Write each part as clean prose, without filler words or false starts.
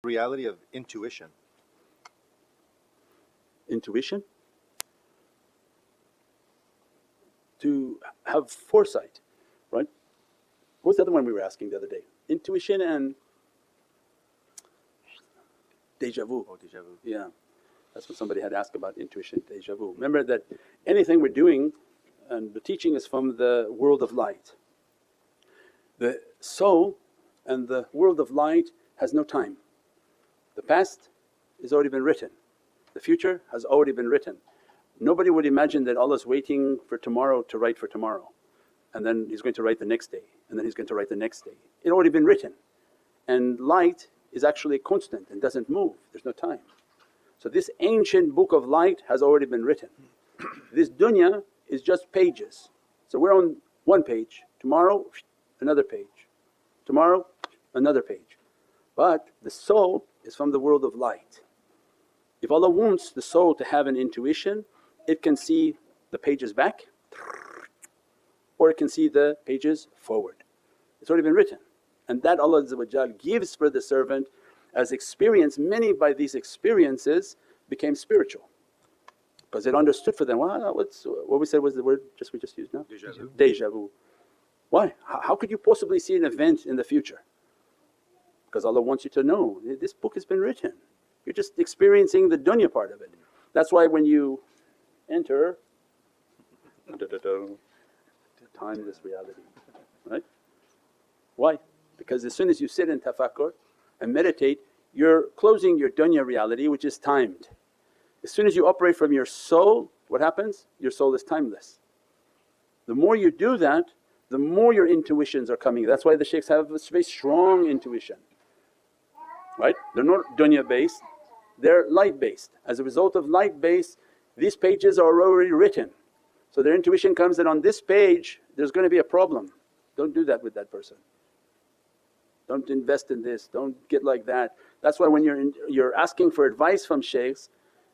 reality of intuition. Intuition? To have foresight, right? What was the other one we were asking the other day? Intuition and déjà vu. Oh, déjà vu. Yeah, that's what somebody had asked about intuition, déjà vu. Remember that anything we're doing, and the teaching is from the world of light. The soul and the world of light has no time. The past has already been written, the future has already been written. Nobody would imagine that Allah's waiting for tomorrow to write for tomorrow, and then He's going to write the next day, and then He's going to write the next day. It already been written, and light is actually constant and doesn't move, there's no time. So this ancient book of light has already been written. This dunya is just pages. So we're on one page, tomorrow another page, tomorrow another page. But the soul is from the world of light. If Allah wants the soul to have an intuition, it can see the pages back or it can see the pages forward. It's already been written, and that Allah gives for the servant as experience. Many by these experiences became spiritual because it understood for them, wow, what we said was the word we just used now? Déjà vu. Déjà vu. Why? How could you possibly see an event in the future? Because Allah wants you to know this book has been written, you're just experiencing the dunya part of it. That's why when you enter timeless reality, right? Why? Because as soon as you sit in tafakkur and meditate, you're closing your dunya reality which is timed. As soon as you operate from your soul, what happens? Your soul is timeless. The more you do that, the more your intuitions are coming. That's why the shaykhs have a very strong intuition, right? They're not dunya based, they're light based. As a result of light based, these pages are already written. So their intuition comes that on this page there's going to be a problem. Don't do that with that person. Don't invest in this, don't get like that. That's why when you're asking for advice from shaykhs,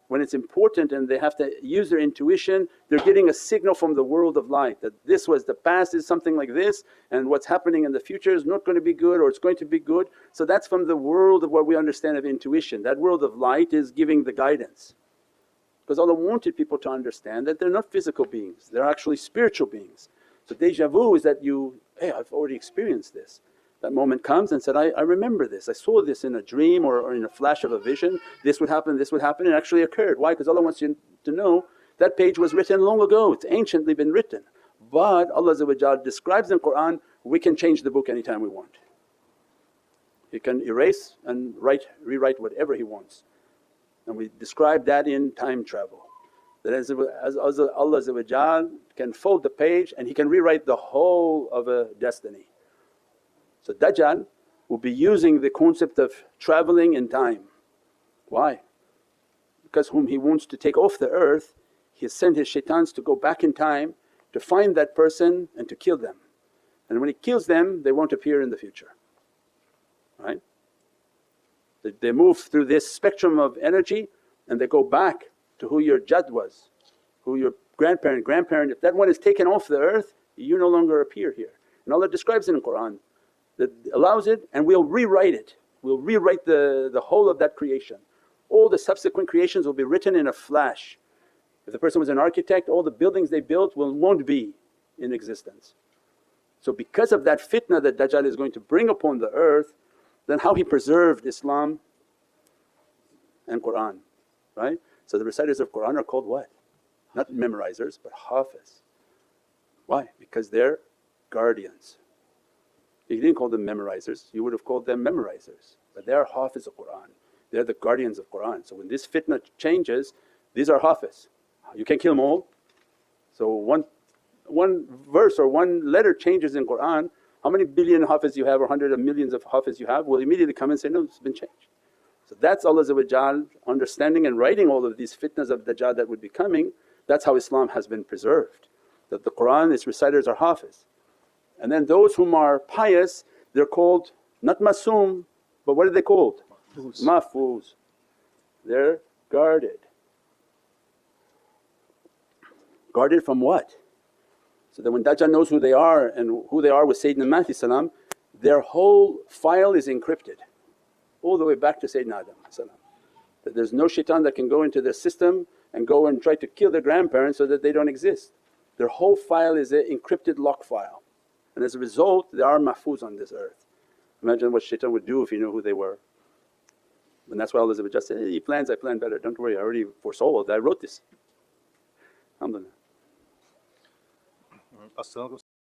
when it's important and they have to use their intuition, they're getting a signal from the world of light that this was the past is something like this, and what's happening in the future is not going to be good or it's going to be good. So that's from the world of what we understand of intuition. That world of light is giving the guidance. Because Allah wanted people to understand that they're not physical beings, they're actually spiritual beings. So déjà vu is that hey, I've already experienced this. That moment comes and said, I remember this, I saw this in a dream or in a flash of a vision, this would happen, it actually occurred. Why? Because Allah wants you to know that page was written long ago, it's anciently been written. But Allah describes in Qur'an, we can change the book anytime we want. He can erase and rewrite whatever He wants. And we describe that in time travel, that as Allah can fold the page and He can rewrite the whole of a destiny. So Dajjal will be using the concept of travelling in time. Why? Because whom he wants to take off the earth, he has sent his shaitans to go back in time to find that person and to kill them. And when he kills them, they won't appear in the future, right? They move through this spectrum of energy and they go back to who your Jad was, who your grandparent. If that one is taken off the earth, you no longer appear here. And Allah describes it in Qur'an that allows it, and we'll rewrite it. We'll rewrite the whole of that creation. All the subsequent creations will be written in a flash. If the person was an architect, all the buildings they built won't be in existence. So because of that fitna that Dajjal is going to bring upon the earth, then how he preserved Islam and Qur'an, right? So the reciters of Qur'an are called what? Not memorizers but hafiz. Why? Because they're guardians. You didn't call them memorizers, you would have called them memorizers, but they are hafiz of Qur'an, they're the guardians of Qur'an. So when this fitna changes, these are hafiz. You can't kill them all. So one verse or one letter changes in Qur'an, how many billion hafiz you have or hundreds of millions of hafiz you have will immediately come and say, no, it's been changed. So that's Allah's understanding and writing all of these fitnas of Dajjal that would be coming. That's how Islam has been preserved, that the Qur'an, its reciters are hafiz. And then those whom are pious, they're called not masoom, but what are they called? Mahfuz. They're guarded. Guarded from what? So that when Dajjal knows who they are and who they are with Sayyidina Mahdi salam, their whole file is encrypted. all the way back to Sayyidina Adam. That there's no shaitan that can go into their system and go and try to kill their grandparents so that they don't exist. Their whole file is an encrypted lock file, and as a result they are mahfuz on this earth. Imagine what shaitan would do if he knew who they were. And that's why Allah just said, hey, he plans, I plan better, don't worry, I already foresaw, I wrote this. Alhamdulillah. As-salamu